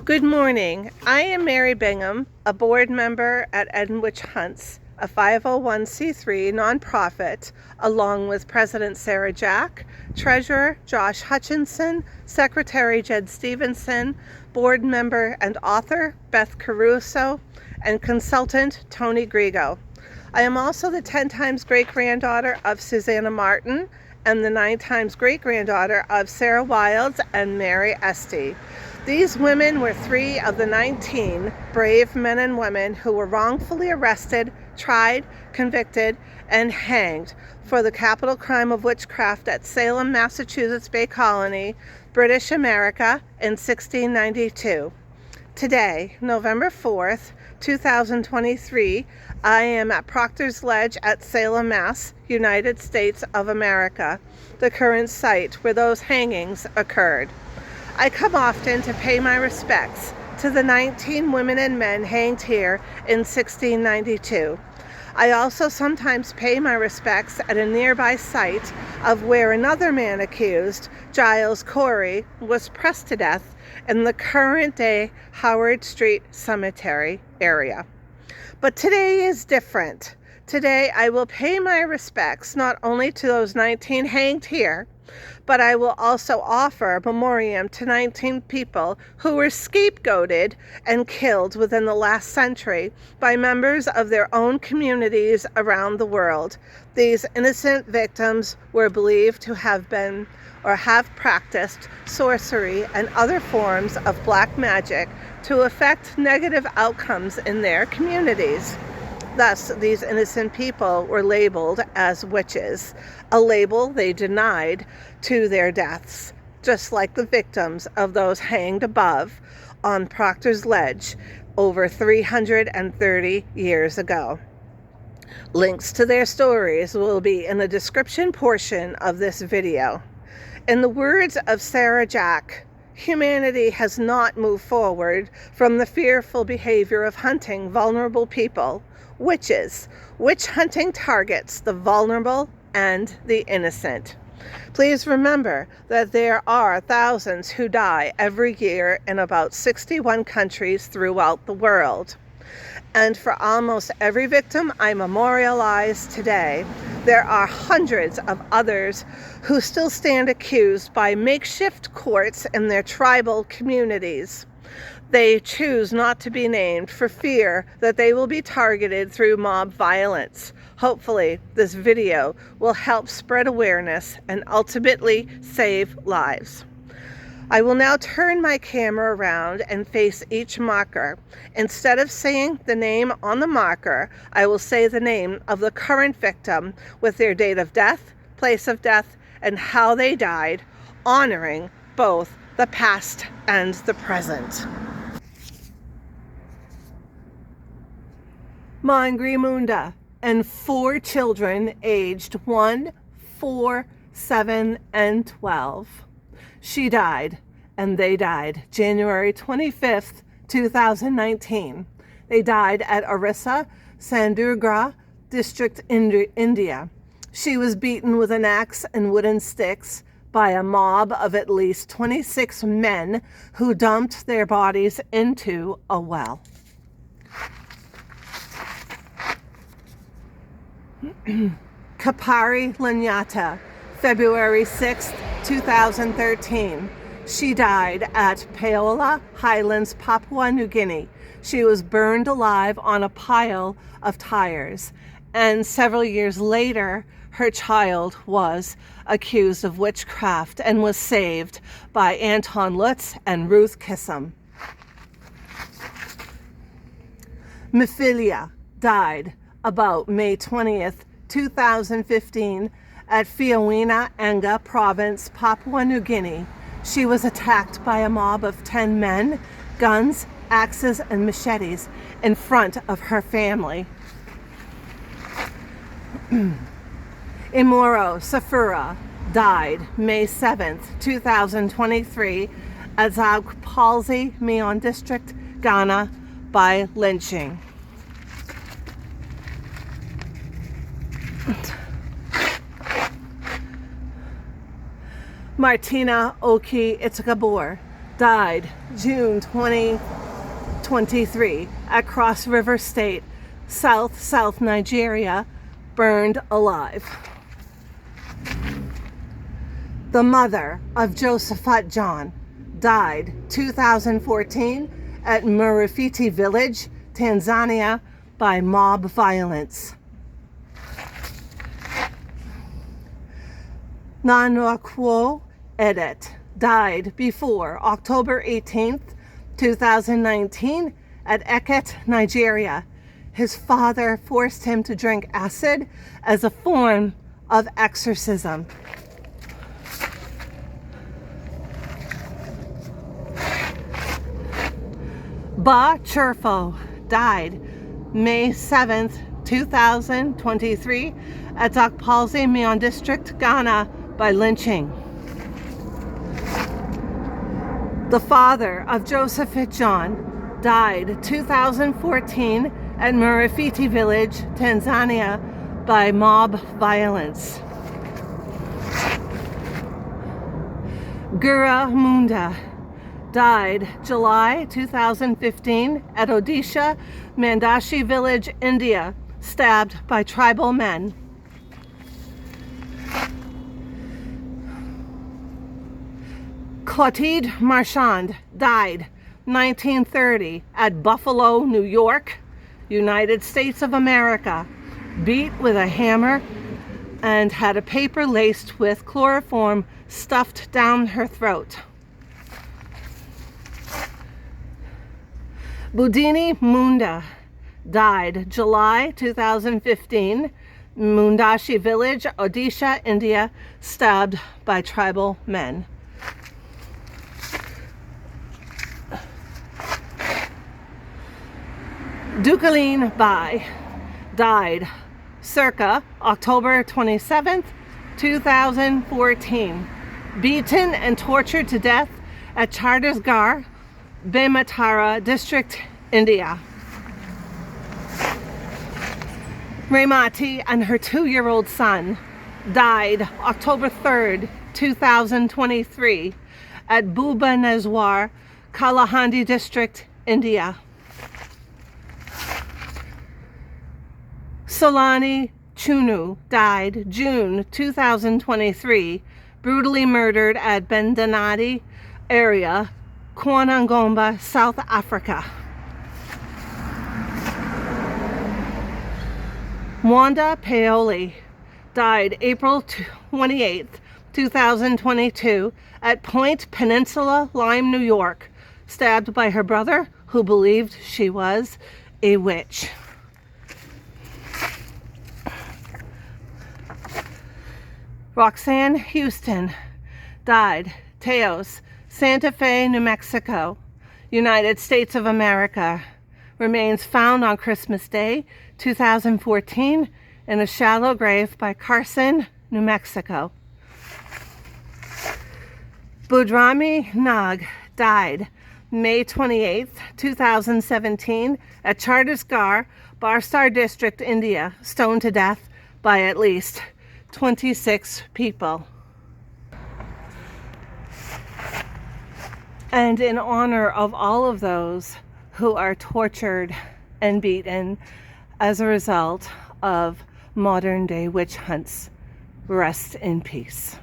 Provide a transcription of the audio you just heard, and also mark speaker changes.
Speaker 1: Good morning. I am Mary Bingham, a board member at Edwidge Hunts, a 501c3 nonprofit, along with President Sarah Jack, Treasurer Josh Hutchinson, Secretary Jed Stevenson, board member and author Beth Caruso, and consultant Tony Grigo. I am also the 10 times great-granddaughter of Susanna Martin and the 9 times great-granddaughter of Sarah Wilds and Mary Estey. These women were 3 of the 19 brave men and women who were wrongfully arrested, tried, convicted, and hanged for the capital crime of witchcraft at Salem, Massachusetts Bay Colony, British America in 1692. Today, November 4th, 2023, I am at Proctor's Ledge at Salem, Mass., United States of America, the current site where those hangings occurred. I come often to pay my respects to the 19 women and men hanged here in 1692. I also sometimes pay my respects at a nearby site of where another man accused, Giles Corey, was pressed to death in the current-day Howard Street Cemetery area. But today is different. Today I will pay my respects not only to those 19 hanged here, but I will also offer a memoriam to 19 people who were scapegoated and killed within the last century by members of their own communities around the world. These innocent victims were believed to have been or have practiced sorcery and other forms of black magic to affect negative outcomes in their communities. Thus, these innocent people were labeled as witches, a label they denied to their deaths, just like the victims of those hanged above on Proctor's Ledge over 330 years ago. Links to their stories will be in the description portion of this video. In the words of Sarah Jack, humanity has not moved forward from the fearful behavior of hunting vulnerable people. Witches. Witch hunting targets the vulnerable and the innocent. Please remember that there are thousands who die every year in about 61 countries throughout the world. And for almost every victim I memorialize today, there are hundreds of others who still stand accused by makeshift courts in their tribal communities. They choose not to be named for fear that they will be targeted through mob violence. Hopefully, this video will help spread awareness and ultimately save lives. I will now turn my camera around and face each marker. Instead of saying the name on the marker, I will say the name of the current victim with their date of death, place of death, and how they died, honoring both the past and the present. Mangri Mundha and 4 children aged 1, 4, 7, and 12. She died, and they died, January 25th, 2019. They died at Orissa, Sandurgra District, India. She was beaten with an axe and wooden sticks by a mob of at least 26 men who dumped their bodies into a well. Kepari Leniata, February 6, 2013. She died at Paola Highlands, Papua New Guinea. She was burned alive on a pile of tires, and several years later, her child was accused of witchcraft and was saved by Anton Lutz and Ruth Kissam. Mephilia died about May 20th, 2015 at Fiowina Anga Province, Papua New Guinea. She was attacked by a mob of 10 men, guns, axes, and machetes in front of her family. Imoro Safura died May 7th, 2023 at Zagpalzi, Mion District, Ghana, by lynching. Martina Oki Itzkabur died June 2023 at Cross River State, South Nigeria, burned alive. The mother of Josephat John died 2014 at Murufiti Village, Tanzania, by mob violence. Nanwakwo Edet died before October 18th, 2019 at Eket, Nigeria. His father forced him to drink acid as a form of exorcism. Ba Churfo died May 7th, 2023 at Dokpalzi, Mion District, Ghana, by lynching. The father of Josephat John died 2014 at Murufiti Village, Tanzania, by mob violence. Mangri Mundha died July 2015 at Odisha, Mandashi Village, India, stabbed by tribal men. Clotilde Marchand died 1930 at Buffalo, New York, United States of America, beat with a hammer and had a paper laced with chloroform stuffed down her throat. Mangri Mundha died July 2015, Mandashi Village, Odisha, India, stabbed by tribal men. Dukaline Bai died circa October 27th, 2014, beaten and tortured to death at Chhattisgarh, Bematara District, India. Raymati and her 2-year-old son died October 3rd, 2023 at Bhubaneswar, Kalahandi District, India. Solani Chunu died June 2023, brutally murdered at Bendanadi area, Kwanangomba, South Africa. Wanda Paoli died April 28th, 2022 at Point Peninsula, Lyme, New York, stabbed by her brother who believed she was a witch. Roxanne Houston died Teos, Santa Fe, New Mexico, United States of America. Remains found on Christmas Day, 2014, in a shallow grave by Carson, New Mexico. Budrami Nag died May 28th, 2017, at Chhattisgarh, Barstar District, India, stoned to death by at least 26 people. And in honor of all of those who are tortured and beaten as a result of modern day witch hunts, rest in peace.